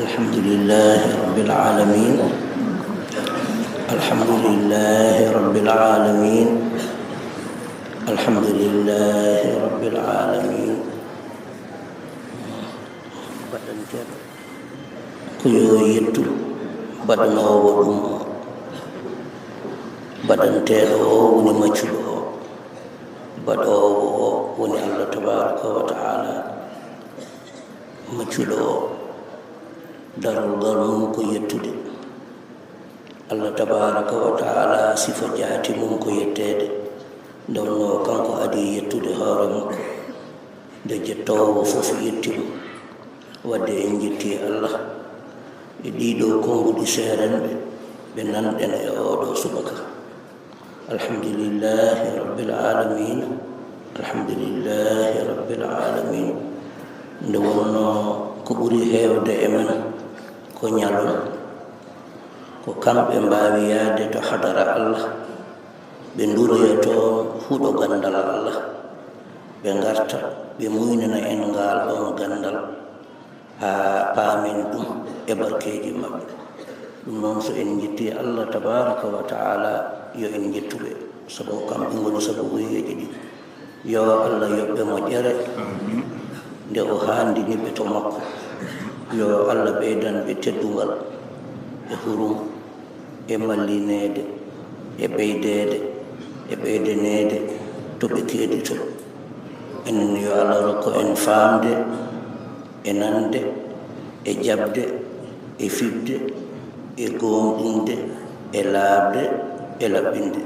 الحمد لله رب العالمين. الحمد لله رب العالمين. الحمد لله رب العالمين. kuyoyettu baɗanowo ɗum baɗanteɗo o woni maccuɗo o baɗowo o woni allah tabaraka wa taala. maccuɗo o darolgal mum ko yettude allah tabaraka wa taala, sifa jaati mum ko yettede. ndewno kanko adi yettude hoore mum nde jettowo fof yettimo wadde en jetti allah e ɗiɗo konguɗi seerenɓe ɓe nanɗen e oɗo subaka. alhamdulillahi rabbil alamin. alhamdulillahi rabbil alamin. nde wonno ko ɓuri heewde e men ko ñalon ko kamɓe mbawi yaade to hadara allah ɓe duroyoto huuɗo gandal allah, ɓe garta ɓe muynana en ngal ɗon gandal ha paamen ɗum e barkeji maɓɓe. ɗum noon so en jetti allah tabaraka wa taala yo en jettuɓe, sabu kamɓe ngoni sababuyeji ɗi. yo allah yoɓɓe moƴƴere nde o handiniɓe to makko. yo allah ɓeydanɓe teddungal e hurum e mallinede e ɓeydede e ɓeydanede to ɓe keedito. en yo allah rokko en famde e nande e jabde e fibde e gomɗinde e laabde e laɓɓinde.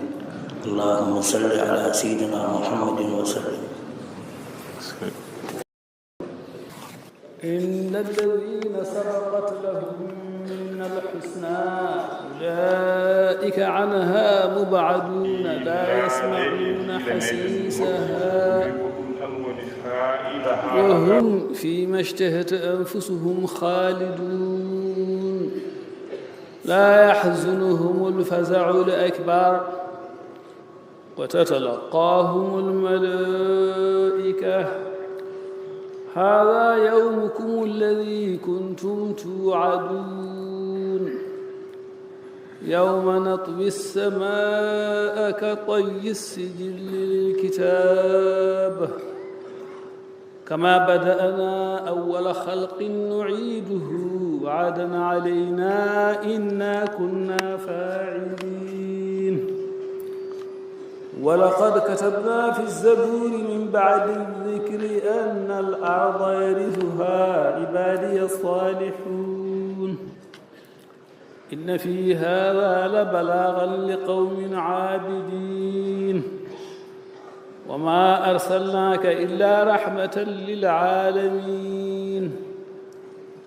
allahumma salli ala sayyidina muhammadin wa sallim. إن الذين سبقت لهم من الحسنى أولئك عنها مبعدون لا يسمعون حسيسها وهم فيما اشتهت أنفسهم خالدون. لا يحزنهم الفزع الأكبر وتتلقاهم الملائكة هذا يومكم الذي كنتم توعدون. يوم نطوي السماء كطي السجل للكتاب كما بدأنا أول خلق نعيده وعدا علينا إنا كنا فاعلين. ولقد كتبنا في الزبور من بعد الذكر أن الأرض يرثها عبادي الصالحون. إن في هذا لبلاغا لقوم عابدين. وما أرسلناك إلا رحمة للعالمين.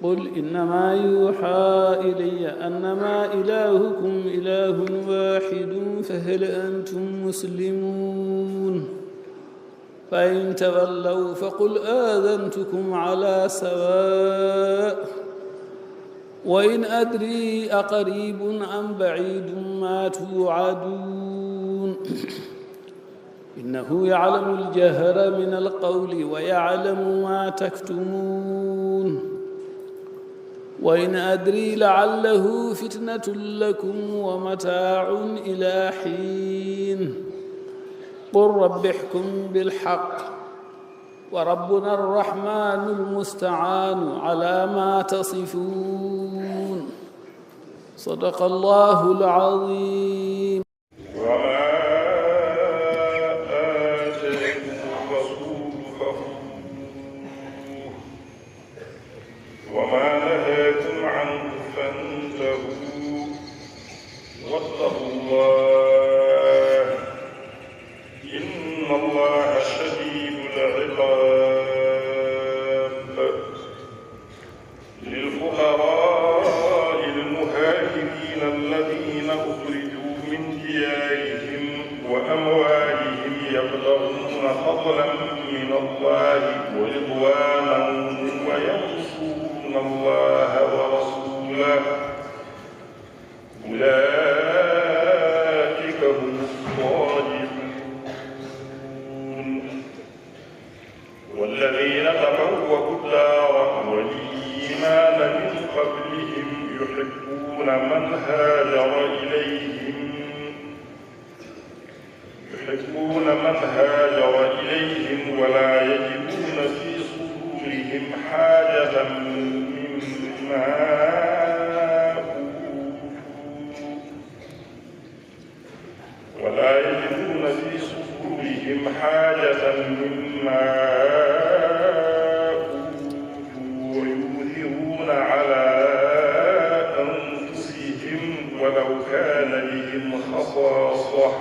قل إنما يوحى إلي أنما إلهكم إله واحد فهل أنتم مسلمون؟ فإن تولوا فقل آذنتكم على سواء. وإن أدري أقريب أم بعيد ما توعدون. إنه يعلم الجهر من القول ويعلم ما تكتمون. وإن أدري لعله فتنة لكم ومتاع إلى حين. قل رب احكم بالحق وربنا الرحمن المستعان على ما تصفون. صدق الله العظيم. والذين تبوأوا الدار والإيمان من قبل ربهم يحبون من هاجر إليهم ولا يجدون في صدورهم حاجة مما أوتوا ويؤثرون على أنفسهم ولو كان بهم خصاصة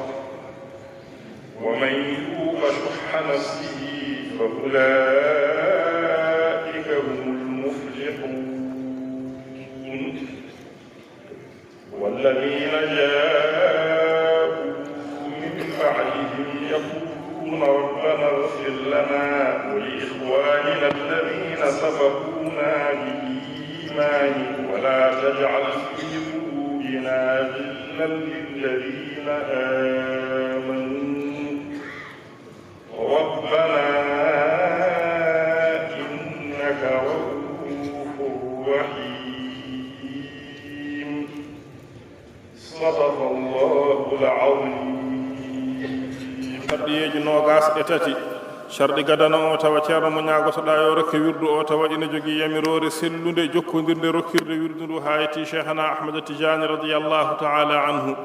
ومن يوق شح نفسه فأولئك هم المفلحون. والذين جاءوا من بعدهم يقولون ربنا اغفر لنا ولإخواننا الذين سبقونا بالإيمان ولا تجعل في قلوبنا غلا للذين آمنوا ربنا إنك رؤوف رحيم. صدق الله العظيم. farɗiyeji nogas e tati sharɗi gadana o tawa ceerno mo ñagotoɗa yo rokke wirdu o tawa ina jogui yamirore sellude jokkodirde rokkirde wirdu ndu ha yetti cheikhana ahmada tidiani radiallahu taala anhu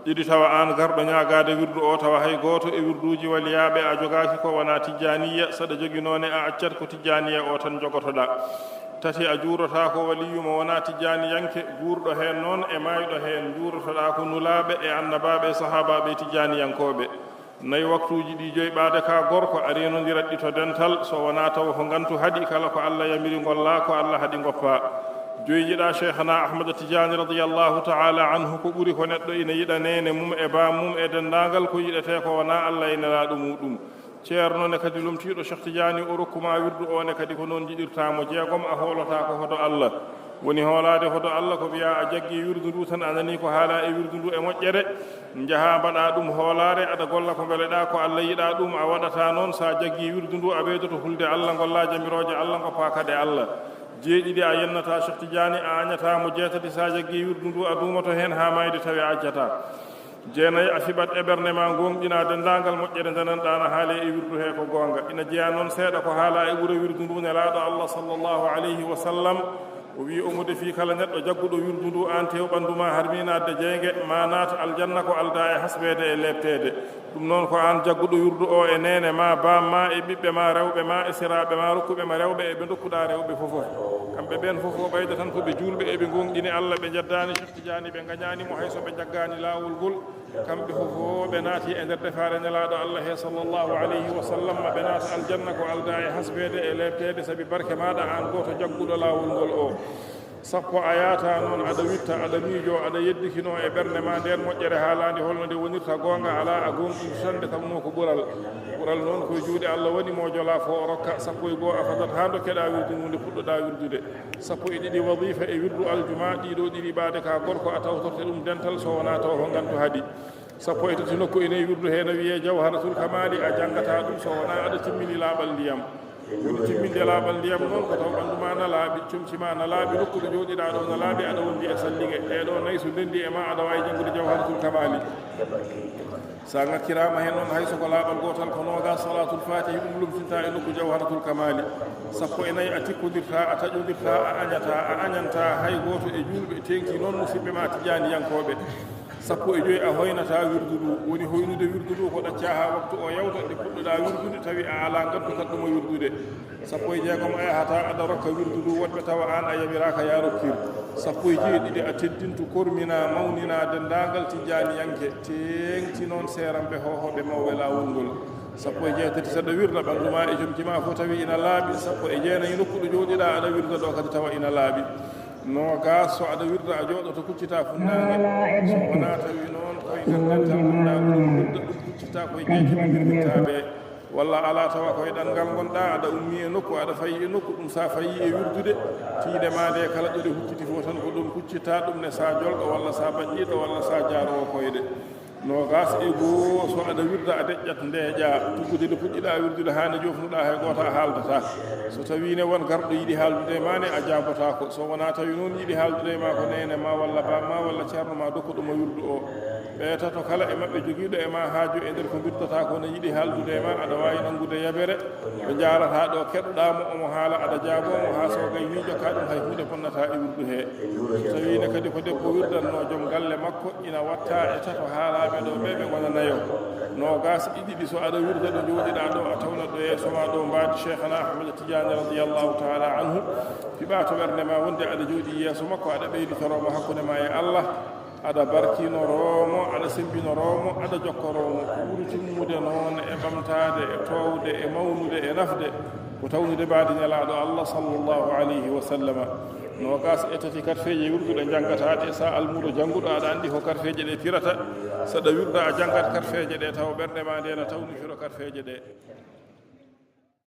ɗiɗi tawa an garɗo ñagade wirdu o tawa hay goto e wirduji waliyaɓe a jogaki ko wona tijaniya saɗa jogui noon a accat ko tijaniya o tan jogotoɗa. tati a juurota ko waliyu mo wona tijaniyanke guurɗo hen noon e mayɗo hen juurotoɗa ko nulaɓe e annabaɓe e sahabaɓe tijaniyankoɓe. nayi waktuji ɗi joyi ɓaade ka gorko arenodirat ɗi to dental so wona taw ko gantu haaɗi kala ko allah yamiri golla ko allah haaɗi goppa. joyi yiɗa cheikhana ahmada tidiani radiallahu taala anhu ko ɓuri ko neɗɗo ina yiɗa nene mum e ba mum e dendagal ko yiɗete ko wona allah e nelaɗo muɗum. ceerno ne kadi lumtiɗo cheikh tidiani o rokkuma wirdu o ne kadi ko noon jiɗirtamo jeegom a hoolota ko hoto allah woni hoolade hoto allah ko wiya a jaggi wirdu ndu tan anani ko haala e wirdu ndu e moƴƴere jaaha mbaɗa ɗum hoolare aɗa golla ko beleɗa ko allah yiɗa ɗum a waɗata noon sa jaggi wirdu ndu a ɓeydoto hulde allah golla jamiroje allah goppa kade allah. jeeɗiɗi a yennata cheikh tidiani a añatamo jeetati sa jaggi wirdu ndu a dumoto hen ha mayde tawi a ajjata. jeenayi a fiɓat eɓerne ma gonɗina dendagal moƴƴere ndenanɗana haale e wirdu he ko gonga. ina jeeya noon seeɗa ko haala e ɓuura wirdu ndu nelaɗo allah sallllahu alayhi wa sallam o wi omude fi kala neɗɗo jagguɗo wirdu ndu an tew ɓanduma harminadde jeygue ma naata aljanna ko alda e hasbede e lebtede. ɗum noon ko an jagguɗo wirdu o e nene ma bamma e ɓiɓɓe ma rewɓe ma e siraɓe ma rokkuɓe ma rewɓe eɓe dokkuɗa rewɓe fofof kamɓe ɓen fof o ɓeyda tan koɓe julɓe eɓe gonɗini allah ɓe jaddani cheikh tidiani ɓe gañanimo hayso ɓe jaggani lawol ngol kamɓe fof o ɓe naati e nder defare nelaɗo allah he sallllahu alayhi wa sallam ɓe naata aljanna ko alda e hasbede e lebtede saabi barke maɗa an goto jagguɗo lawol ngol o. sappo a yaata noon aɗa witta aɗa miijo aɗa yeddikino e ɓernde ma nden moƴƴere haalande holno nde wonirta gonga ala a gonɗum tande kamno ko ɓural noon koye juuɗe allah woni mo jola fo o rokka sappo e goho a fadat ha dokkeɗa wirdu ndu nde puɗɗoɗa wirdude. sappo e ɗiɗi wadifa e wirdu aljuma ɗiɗo ɗiɗi ɓaade ka gorko a tawtorte ɗum dental so wona taw ko gantu haaɗi. sappo e tati nokku ene wirdu he no wiye jawharatul kamali a jangata ɗum so wona aɗa timmini laaɓal ndiyam. woni timminde laaɓal ndiyam noon ko taw ɓanduma na laaɓi comcima na laaɓi nokkuɗo jooɗiɗa ɗo na laaɓi aɗa wondi e salligue ɗeɗo nayyi so ndendi e ma aɗa wawi janngude jawharatul kamali. sa ngakkirama hen noon hayso ko laaɓal gotal ko noga salatul fatihi ɗum lumtinta e nokku jawharatul kamali. sappo e nayyi a tikkodirta a taƴodirta a añanta hay goto e julɓe tengti noon musidɓe ma tijaniyankoɓe. sappo e joyi a hoynata wirdu ndu woni hoynude wirdu ndu ko ɗacca ha waktu o yawta nde puɗɗoɗa wirdude tawi a ala gaddu kadɗumo wirdude. sappo e jeegom a yahata aɗa rokka wirdu ndu woɗɓe tawa an a yamiraka ya rokkir. sappo e jeeɗiɗi a teddintu kormina mawnina dendagal tijaniyanke tengti noon seeramɓe hohoɓe mawɓe lawol ngol. sappo e jeetati saɗa wirda ɓanduma e jomjima fo tawi ina laaɓi. sappo e jeenayi nokkuɗo jooɗiɗa aɗa wirda ɗo kadi tawa ina laaɓi. nogas so aɗa wirda a jooɗoto kuccita funnange so wona tawi noon koye gandantal gonɗa ɗum kuccita koye jeekimo wirdittaɓe walla ala tawa koye ɗanngal gonɗa aɗa ummi e nokku aɗa fayi e nokku ɗum sa fayi e wirdude tiide ma nde kala ɗoɗe hucciti fof tan ko ɗum kuccita ɗum ne sa jolɗo walla sa baƴƴiɗo walla sa jaarowo koyɗe. nogas e goo so aɗa wirda a deƴƴat ndeeƴa tuggude nde puɗɗiɗa wirdude hande jofnuɗa hay goto a haaldata so tawi ne won garɗo yiiɗi haaldude ma ne a jabotako so wona tawi noon yiiɗi haaldude ma ko nene ma walla bamma walla ceerno ma dokku ɗuma wirdu o ɓe tato kala e maɓɓe joguiɗo e ma haaju e nder ko birdata ko ne yiiɗi haaldude ma aɗa wawi nangude yaɓere ɓe jarata ɗo keɗoɗamo omo haala aɗa jaabomo ha sogay miijo ka ɗum hay hunde bonnata e wirdu he so tawine kadi ko debbo wirdanno joom galle makko ina watta e tato haalaɓe ɗo ɓe ɓe gona nayo nogas e ɗiɗi so aɗa wirda ɗo jooɗiɗa ɗo a tawna ɗo yeesoma ɗo mbadi cheikhana ahmad tidiane radiallahu taala anhu fiɓa to ɓernde ma wonde aɗa jooɗi yeeso makko aɗa ɓeyditoromo hakkude ma e allah aɗa barkinoromo aɗa sembinoromo aɗa jokkoromo ko ɓuri timmude noon e ɓamtade e towde e mawnude e nafde ko tawnude baadi nelaɗo allah sallllahu alayhi wa sallama nogas e tati karfeje wirduɗe janggataɗe sa almuɗo jannguɗo aɗa andi ko karfeje ɗe pirata saɗa wirda a janggat karfeje ɗe taw ɓernde ma nde na tawnitiro karfeje ɗe